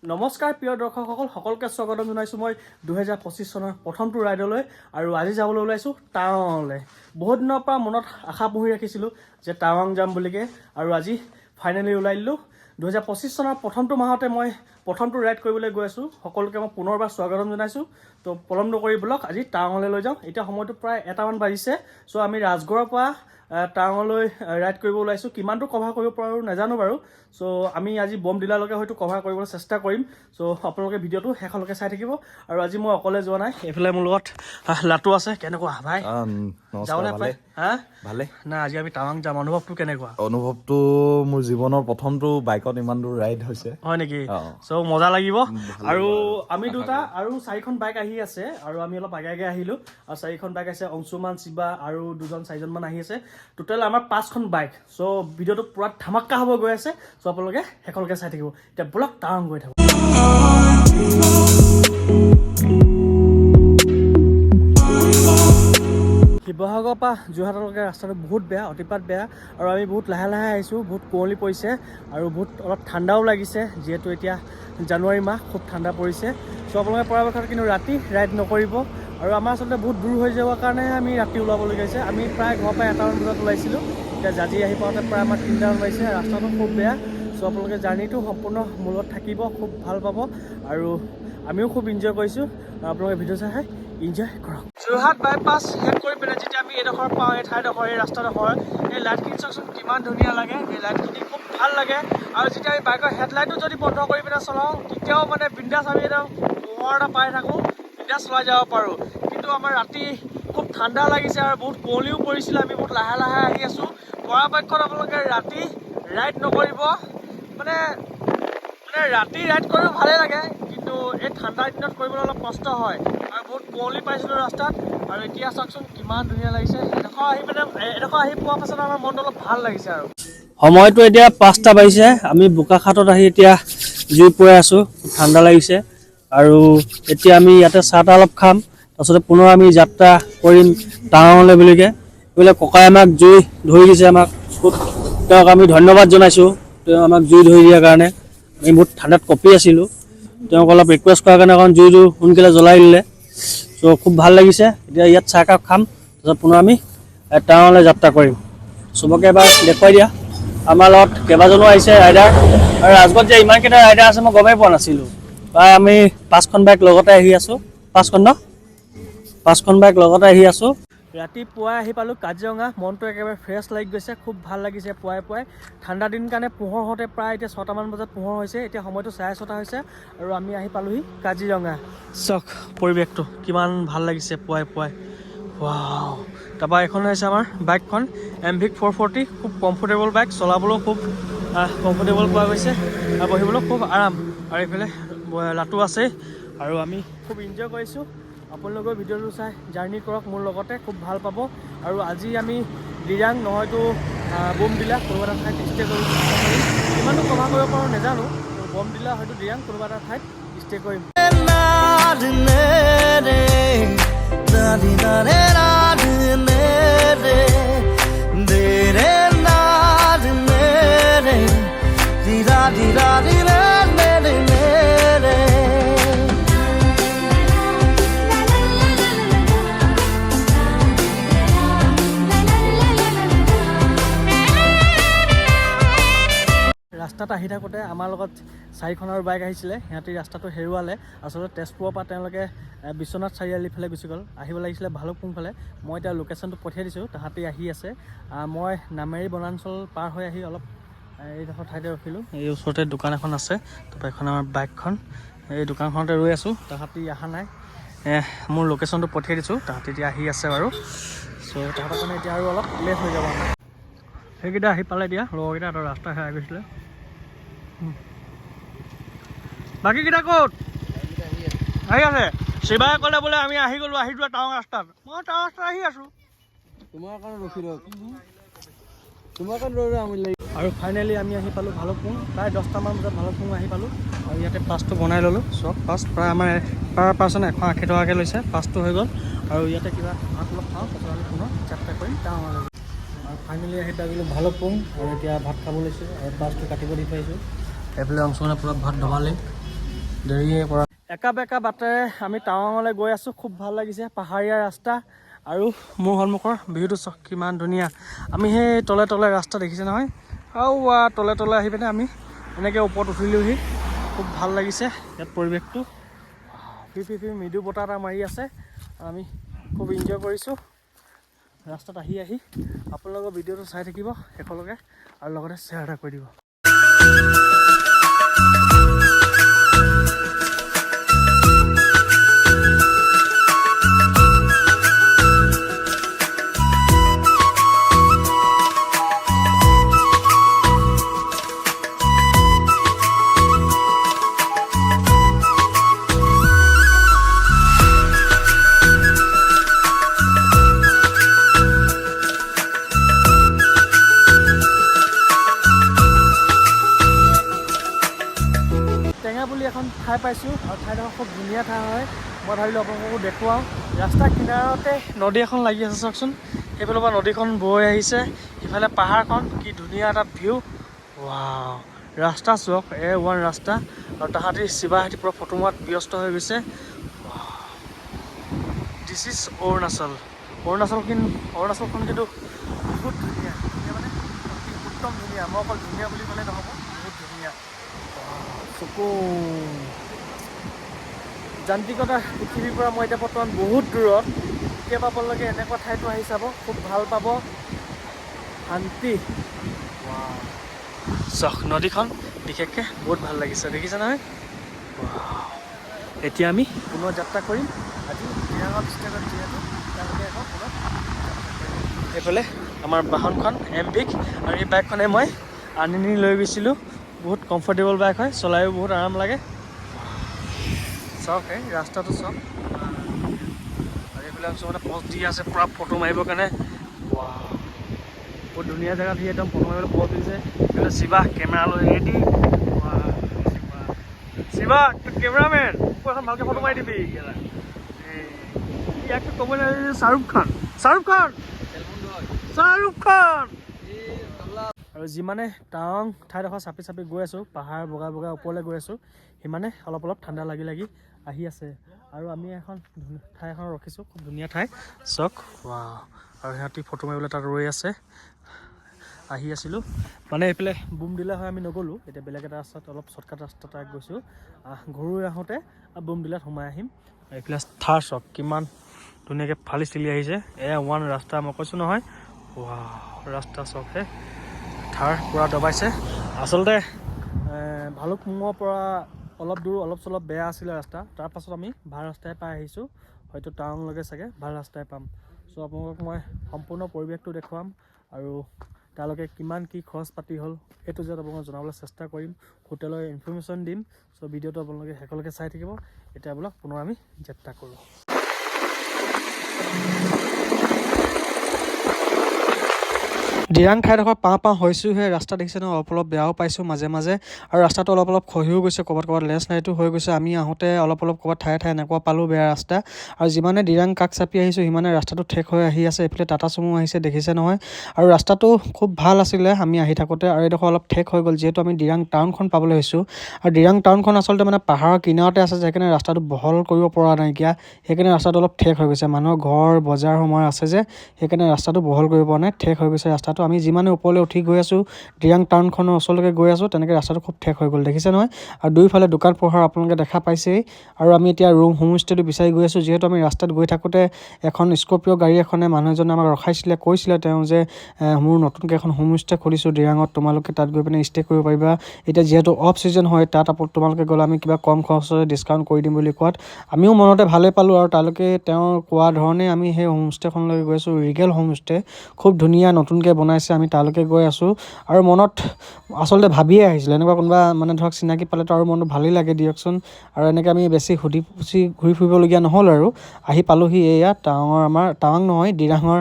নমস্কাৰ প্ৰিয় দৰ্শকসকল, সকলোকে স্বাগতম জনাইছোঁ মই 2025 চনৰ প্ৰথমটো ৰাইডলৈ। আৰু আজি যাবলৈ ওলাইছোঁ টাৱাঙলৈ। বহুত দিনৰ পৰা মনত আশা পুহি ৰাখিছিলোঁ যে টাৱাং যাম বুলিকৈ, আৰু আজি ফাইনেলি ওলাই দিলোঁ। 2025 চনৰ প্ৰথমটো মাহতে মই প্ৰথমটো ৰাইড কৰিবলৈ গৈ আছোঁ। সকলোকে মই পুনৰবাৰ স্বাগতম জনাইছোঁ। তো পলম নকৰি ব'লক আজি টাৱাঙলৈ লৈ যাওঁ। এতিয়া সময়টো প্ৰায় 1টামান বাজিছে। চ' আমি ৰাজগড়ৰ পৰা টাৱাঙলৈ ৰাইড কৰিব ওলাইছোঁ। কিমান দূৰ কভাৰ কৰিব পাৰোঁ নাজানো বাৰু। চ' আমি আজি বমডিলালৈকে হয়তো কভাৰ কৰিবলৈ চেষ্টা কৰিম। চ' আপোনালোকে ভিডিঅ'টো শেষলৈকে চাই থাকিব। আৰু আজি মই অকলে যোৱা নাই, এইফালে মোৰ লগত লাটু আছে। কেনেকুৱা ভাই? যাওঁনে ভাই? ভালে না, আজি আমি টাৱাং যাম। অনুভৱটো কেনেকুৱা? অনুভৱটো মোৰ জীৱনৰ প্ৰথমটো বাইকত ইমান দূৰ ৰাইড হৈছে। হয় নেকি? চ' মজা লাগিব। আৰু আমি দুটা আৰু 4খন বাইক আহি আছে, আৰু আমি অলপ আগে আগে আহিলোঁ। আৰু 4খন বাইক আছে, অংশুমান, শিৱা আৰু 2-4জনমান আহি আছে। টোটেল আমাৰ 5খন বাইক। চ' ভিডিঅ'টো পুৰা ধামাক্কা হ'ব গৈ আছে। চ' আপোনালোকে শেষলৈকে চাই থাকিব। এতিয়া ব'লক টাৱাং গৈ থাকোঁ। শিৱসাগৰৰ পৰা যোৰহাটলৈকে ৰাস্তাটো বহুত বেয়া, অতিপাত বেয়া। আৰু আমি বহুত লাহে লাহে আহিছোঁ। বহুত কুঁৱলী পৰিছে আৰু বহুত অলপ ঠাণ্ডাও লাগিছে, যিহেতু এতিয়া জানুৱাৰী মাহ, খুব ঠাণ্ডা পৰিছে। চ' আপোনালোকে পৰাপক্ষত কিন্তু ৰাতি ৰাইড নকৰিব। আৰু আমাৰ আচলতে বহুত দূৰ হৈ যোৱাৰ কাৰণেহে আমি ৰাতি ওলাবলগীয়া হৈছে। আমি প্ৰায় ঘৰৰ পৰা 1টামান বজাত ওলাইছিলোঁ। এতিয়া জাজি আহি পাওঁতে প্ৰায় আমাৰ 3টামান বাজিছে। ৰাস্তাটো খুব বেয়া। চ' আপোনালোকে জাৰ্ণিটো সম্পূৰ্ণ মোৰ লগত থাকিব, খুব ভাল পাব। আৰু আমিও খুব এনজয় কৰিছোঁ। আপোনালোকে ভিডিঅ' চাই এনজয় কৰক। যোৰহাট বাইপাছ শেষ কৰি পিনে যেতিয়া আমি এইডোখৰ পাওঁ, এই ঠাইডোখৰ, এই ৰাস্তাডোখৰ, এই লাইটখিনি চাওকচোন কিমান ধুনীয়া লাগে। এই লাইটখিনি খুব ভাল লাগে। আৰু যেতিয়া আমি বাইকৰ হেডলাইটো যদি বন্ধ কৰি পিনে চলাওঁ, তেতিয়াও মানে বিন্দাছ আমি একদম পোহৰ এটা পাই থাকোঁ, বিন্দাছ চলাই যাব পাৰোঁ। কিন্তু আমাৰ ৰাতি খুব ঠাণ্ডা লাগিছে আৰু বহুত কুঁৱলীও পৰিছিলে। আমি বহুত লাহে লাহে আহি আছোঁ। পৰাপক্ষত আপোনালোকে ৰাতি ৰাইড নকৰিব। মানে ৰাতি ৰাইড কৰিও ভালেই লাগে, কিন্তু এই ঠাণ্ডাৰ দিনত কৰিবলৈ অলপ কষ্ট হয়। আৰু বহুত কুঁৱলী পাইছিলোঁ ৰাস্তাত। আৰু এতিয়া চাওকচোন কিমান ধুনীয়া লাগিছে। এডোখৰ আহি পোৱাৰ পাছত আমাৰ মনটো অলপ ভাল লাগিছে। আৰু সময়টো এতিয়া 5টা বাজিছে। আমি বোকাখাটত আহি এতিয়া জুই পুৰাই আছোঁ, ঠাণ্ডা লাগিছে। আৰু এতিয়া আমি ইয়াতে চাহ তাহ অলপ খাম, তাৰপিছতে পুনৰ আমি যাত্ৰা কৰিম টাৱাঙলৈ বুলিকৈ। বোলে ককাই আমাক জুই ধৰি দিছে, আমাক তেওঁক আমি ধন্যবাদ জনাইছোঁ। তেওঁ আমাক জুই ধৰি দিয়াৰ কাৰণে। আমি বহুত ঠাণ্ডাত কঁপি আছিলোঁ, তেওঁক অলপ ৰিকুৱেষ্ট কৰাৰ কাৰণে অকণ জুইটো সোনকালে জ্বলাই দিলে। চ' খুব ভাল লাগিছে। এতিয়া ইয়াত চাহ একাপ খাম, তাৰপিছত পুনৰ আমি টাৱাঙলৈ যাত্ৰা কৰিম। চবকে এবাৰ দেখুৱাই দিয়া। আমাৰ লগত কেইবাজনো আহিছে ৰাইডাৰ। আৰু ৰাজগড়ত যে ইমানকেইটা ৰাইডাৰ আছে মই গমেই পোৱা নাছিলোঁ। প্ৰায় আমি 5খন বাইক লগতে আহি আছোঁ। 5খন বাইক লগতে আহি আছোঁ। ৰাতিপুৱাই আহি পালোঁ কাজিৰঙা। মনটো একেবাৰে ফ্ৰেছ লাগি গৈছে, খুব ভাল লাগিছে। পুৱাই ঠাণ্ডা দিন কাৰণে পোহৰ হওঁতে প্ৰায় এতিয়া 6টামান বজাত পোহৰ হৈছে। এতিয়া সময়টো 6:30 হৈছে আৰু আমি আহি পালোহি কাজিৰঙা। চাওক পৰিৱেশটো কিমান ভাল লাগিছে পুৱাই। ৱাও। তাৰপৰা এইখন হৈছে আমাৰ বাইকখন, MV 440। খুব কমফৰ্টেবল বাইক, চলাবলৈও খুব কমফৰ্টেবল পোৱা গৈছে, আৰু বহিবলৈও খুব আৰাম। আৰু এইফালে লাটু আছে। আৰু আমি খুব এনজয় কৰিছোঁ। আপোনালোকৰ ভিডিঅ'টো চাই জাৰ্ণি কৰক মোৰ লগতে, খুব ভাল পাব। আৰু আজি আমি দিৰাং নহয়তো বমডিলা কোনোবা এটা ঠাইত ষ্টে' কৰিব চেষ্টা কৰিম। কিমানটো কভাৰ কৰিব পাৰোঁ নাজানো। বমডিলা হয়তো দিৰাং কোনোবা এটা ঠাইত ষ্টে' কৰিম। ৰাস্তাত আহি থাকোঁতে আমাৰ লগত 4খনৰ বাইক আহিছিলে। সিহঁতে ৰাস্তাটো হেৰুৱালে। আচলতে তেজপুৰৰ পৰা তেওঁলোকে বিশ্বনাথ চাৰিআলিৰ ফালে গুচি গ'ল। আহিব লাগিছিলে ভালুকপুং ফালে। মই এতিয়া লোকেশ্যনটো পঠিয়াই দিছোঁ, তাহাঁতি আহি আছে। মই নামেৰি বনাঞ্চল পাৰ হৈ আহি অলপ এইডোখৰ ঠাইতে ৰখিলোঁ। এই ওচৰতে দোকান এখন আছে। তাৰপৰা এখন আমাৰ বাইকখন এই দোকানখনতে ৰৈ আছোঁ। তাহাঁতি অহা নাই। মোৰ লোকেশ্যনটো পঠিয়াই দিছোঁ, তাহাঁতি এতিয়া আহি আছে বাৰু। চ' তাহাঁতৰ কাৰণে এতিয়া আৰু অলপ লেট হৈ যাব আমাৰ। সেইকেইটা আহি পালে এতিয়া, লগৰকেইটা এটা ৰাস্তা হেৰাই গৈছিলে। বাকীকেইটা ক'ত আহি আছে? শিৱাই ক'লে বোলে আমি আহি গ'লোঁ, আহি যোৱা টাৱাং ৰাস্তাত। মই টাৱাং ৰাস্তাত আহি আছোঁ। তোমাৰ কাৰণে ৰখি আৰু ফাইনেলি আমি আহি পালোঁ ভালুকপুং। প্ৰায় 10টামান বজাত ভালুকপুং আহি পালোঁ। আৰু ইয়াতে পাছটো বনাই ল'লোঁ। চব পাছ প্ৰায় আমাৰ পাৰ পাৰ্চন 180 টকাকৈ লৈছে। পাছটো হৈ গ'ল। আৰু ইয়াতে কিবা ভাত অলপ খাওঁ, তাৰপিছত আমি পুনৰ যাত্ৰা কৰিম টাৱাঙলৈ। আৰু ফাইনেলি আহি পালোঁ ভালুকপুং। আৰু এতিয়া ভাত খাব লৈছোঁ আৰু পাছটো কাটিব দি থৈ আহিছোঁ। এইফালে অংশমানে পূৰা ভাত ধমালি। দেৰিয়ে পৰা একা বেকা বাটেৰে আমি টাৱাঙলৈ গৈ আছোঁ। খুব ভাল লাগিছে, পাহাৰীয়া ৰাস্তা আৰু মোৰ সন্মুখৰ ভিউটো চাওক কিমান ধুনীয়া। আমি সেই তলে তলে ৰাস্তা দেখিছে নহয়, আৰু তলে তলে আহি পিনে আমি এনেকৈ ওপৰত উঠিলোহি। খুব ভাল লাগিছে ইয়াত পৰিৱেশটো। ফি মৃদু বতাহ এটা মাৰি আছে, আমি খুব এনজয় কৰিছোঁ ৰাস্তাত আহি আপোনালোকৰ ভিডিঅ'টো চাই থাকিব শেষলৈকে আৰু লগতে শ্বেয়াৰ এটা কৰি দিব। টেঙা বুলি এখন ঠাই পাইছোঁ আৰু ঠাইডোখৰ খুব ধুনীয়া ঠাই হয়। মই ভাবিলোঁ আপোনালোককো দেখুৱাওঁ। ৰাস্তাৰ কিনাৰতে নদী এখন লাগি আছে চাওকচোন, সেইফালৰ পৰা নদীখন বৈ আহিছে, ইফালে পাহাৰখন, কি ধুনীয়া এটা ভিউ। ৱাও, ৰাস্তা চাওক, A1 ৰাস্তা, আৰু তাহাঁতি শিৱাহাতী পুৰা ফটো মৰাত ব্যস্ত হৈ গৈছে। দিছ ইজ অৰুণাচলখন কিন্তু বহুত ধুনীয়া, মানে উত্তম ধুনীয়া। মই অকল ধুনীয়া বুলি ক'লে নহ'ব, বহুত ধুনীয়া। যান্ত্ৰিকতা পৃথিৱীৰ পৰা মই এতিয়া বৰ্তমান বহুত দূৰত। কেতিয়াবা আপোনালোকে এনেকুৱা ঠাইতো আহি চাব, খুব ভাল পাব, শান্তি। চাওক নদীখন বিশেষকৈ বহুত ভাল লাগিছে, দেখিছে নহয়। এতিয়া আমি পুনৰ যাত্ৰা কৰিম। আজি দিৰাঙত ষ্টেটত যিহেতু তেওঁলোকে এখন পুনৰ এইফালে আমাৰ বাহনখন MV, আৰু এই বাইকখনে মই আনি লৈ গৈছিলোঁ। বহুত কমফৰ্টেবল বাইক হয়, চলায়ো বহুত আৰাম লাগে। চাওক এই ৰাস্তাটো চাওক, আৰু এইবিলাক চবতে পষ্ট দি আছে পূৰা ফটো মাৰিবৰ কাৰণে। বহুত ধুনীয়া জেগাত সি একদম ফটো মাৰিবলৈ পষ্ট দিছে। এইফালে শিৱা কেমেৰা লৈ ৰেডি। শিৱা কেমেৰামেন, এখন ভালকৈ ফটো মাৰি দিবি। ইয়াকতো ক'ব নোৱাৰি, শ্বাহৰুখ খান। আৰু যিমানে টাৱাং ঠাইডোখৰ চাপি চাপি গৈ আছোঁ, পাহাৰ বগাই বগাই ওপৰলৈ গৈ আছোঁ, সিমানে অলপ অলপ ঠাণ্ডা লাগি আহি আছে। আৰু আমি এখন ঠাই এখন ৰখিছোঁ, খুব ধুনীয়া ঠাই চাওক। আৰু সিহঁতি ফটো মাৰিবলৈ তাত ৰৈ আছে। আহি আছিলোঁ মানে এইফালে বুমডিলা হৈ আমি নগ'লোঁ, এতিয়া বেলেগ এটা ৰাস্তাত অলপ শ্বৰ্টকাট ৰাস্তা এটা গৈছোঁ। ঘূৰি আহোঁতে বুমডিলাত সোমাই আহিম। এইফালে থাৰ চাওক কিমান ধুনীয়াকৈ ফালি চিলি আহিছে। A1 ৰাস্তা, মই কৈছোঁ নহয়। ৰাস্তা চাওক, থাৰ পূৰা দবাইছে। আচলতে ভালুকপুঙৰ পৰা অলপ দূৰ অলপ চলপ বেয়া আছিলে ৰাস্তা, তাৰপাছত আমি ভাল ৰাস্তাই পাই আহিছোঁ। হয়তো টাৱাংলৈকে চাগে ভাল ৰাস্তাই পাম। চ' আপোনালোকক মই সম্পূৰ্ণ পৰিৱেশটো দেখুৱাম, আৰু তালৈকে কিমান কি খৰচ পাতি হ'ল সেইটো যে আপোনালোকক জনাবলৈ চেষ্টা কৰিম, হোটেলৰ ইনফৰ্মেশ্যন দিম। চ' ভিডিঅ'টো আপোনালোকে শেষলৈকে চাই থাকিব। এতিয়া বোলক পুনৰ আমি যাত্ৰা কৰোঁ। দিৰাং ঠাইডোখৰ পাওঁ হৈছোঁহে। ৰাস্তা দেখিছে ন, অলপ অলপ বেয়াও পাইছোঁ মাজে মাজে, আৰু ৰাস্তাটো অলপ অলপ খহিও গৈছে, ক'ৰবাত লেণ্ডশ্লাইডো হৈ গৈছে। আমি আহোঁতে অলপ ক'ৰবাত ঠায়ে এনেকুৱা পালোঁ বেয়া ৰাস্তা। আৰু যিমানে দিৰাং কাষ চাপি আহিছোঁ, সিমানে ৰাস্তাটো ঠেক হৈ আহি আছে। এইফালে টাটা চুমু আহিছে, দেখিছে নহয়। আৰু ৰাস্তাটো খুব ভাল আছিলে আমি আহি থাকোঁতে, আৰু এইডোখৰ অলপ ঠেক হৈ গ'ল যিহেতু আমি দিৰাং টাউনখন পাবলৈ হৈছোঁ। আৰু দিৰাং টাউনখন আচলতে মানে পাহাৰৰ কিনাৰতে আছে, সেইকাৰণে ৰাস্তাটো বহল কৰিব পৰা নাইকিয়া, সেইকাৰণে ৰাস্তাটো অলপ ঠেক হৈ গৈছে। মানুহৰ ঘৰ বজাৰ সময় আছে যে, সেইকাৰণে ৰাস্তাটো বহল কৰিব পৰা নাই, ঠেক হৈ গৈছে ৰাস্তাটো। আমি যিমানে ওপৰলৈ উঠি গৈ আছোঁ, দিৰাং টাউনখনৰ ওচৰলৈকে গৈ আছোঁ, তেনেকৈ ৰাস্তাটো খুব ঠেক হৈ গ'ল, দেখিছে নহয়। আৰু দুইফালে দোকান পোহাৰ আপোনালোকে দেখা পাইছেই। আৰু আমি এতিয়া হোমষ্টেটো বিচাৰি গৈ আছোঁ, যিহেতু আমি ৰাস্তাত গৈ থাকোঁতে এখন স্কৰ্পিঅ' গাড়ী এখনে মানুহ এজনে আমাক ৰখাইছিলে, কৈছিলে তেওঁ যে মোৰ নতুনকৈ এখন হোমষ্টে খুলিছোঁ দিৰাঙত, তোমালোকে তাত গৈ পিনে ষ্টে কৰিব পাৰিবা। এতিয়া যিহেতু অফ ছিজন হয়, তাত তোমালোকে গ'লে আমি কিবা কম খৰচতে ডিছকাউণ্ট কৰি দিম বুলি কোৱাত আমিও মনতে ভালেই পালোঁ। আৰু তালৈকে তেওঁ কোৱা ধৰণে আমি সেই হোমষ্টেখনলৈকে গৈ আছোঁ, ৰিগেল হোমষ্টে। খুব ধুনীয়া, নতুনকৈ বনাইছে। আমি তালৈকে গৈ আছোঁ, আৰু মনত আচলতে ভাবিয়ে আহিছিলোঁ, এনেকুৱা কোনোবা মানে ধৰক চিনাকি পালেতো আৰু মনটো ভালেই লাগে দিয়কচোন। আৰু এনেকৈ আমি বেছি সুধি পুচি ঘূৰি ফুৰিবলগীয়া নহ'ল, আৰু আহি পালোঁহি এয়া টাৱাং নহয়, দিৰাঙৰ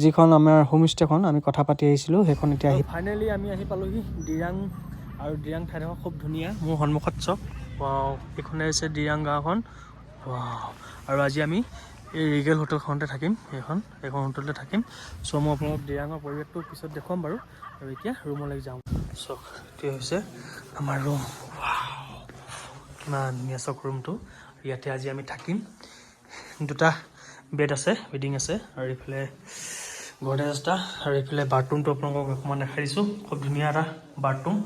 যিখন আমাৰ হোমষ্টেখন আমি কথা পাতি আহিছিলোঁ, সেইখন এতিয়া ফাইনেলি আমি আহি পালোঁহি দিৰাং। আৰু দিৰাং ঠাইডোখৰ খুব ধুনীয়া, মোৰ সন্মুখত চাওক। এইখনে হৈছে দিৰাং গাঁওখন। আৰু আজি আমি এই ৰিগেল হোটেলখনতে থাকিম, এইখন হোটেলতে থাকিম। চ' মই আপোনালোক দিৰাঙৰ পৰিৱেশটো পিছত দেখুৱাম বাৰু। আৰু এতিয়া ৰুমলৈ যাওঁ। চাওক, এইটোৱে হৈছে আমাৰ ৰুম। কিমান ধুনীয়া চক ৰুমটো। ইয়াতে আজি আমি থাকিম। দুটা বেড আছে, বেডিং আছে, আৰু এইফালে গডৰেজ এটা, আৰু এইফালে বাথৰুমটো আপোনালোকক অকণমান দেখাই দিছোঁ। খুব ধুনীয়া এটা বাথৰুম।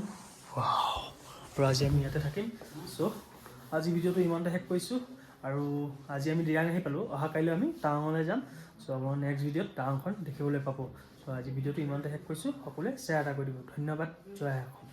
আৰু আজি আমি ইয়াতে থাকিম। চ' আজি ভিডিঅ'টো ইমানতে শেষ কৰিছোঁ। আৰু আজি আমি দিৰাং আহি পালোঁ। অহা কাইলৈ আমি টাৱাঙলৈ যাম। চ' আমাৰ নেক্সট ভিডিঅ'ত টাৱাংখন দেখিবলৈ পাব। চ' আজি ভিডিঅ'টো ইমানতে শেষ কৰিছোঁ। সকলোৱে শ্বেয়াৰ এটা কৰি দিব। ধন্যবাদ। জয় আই অসম।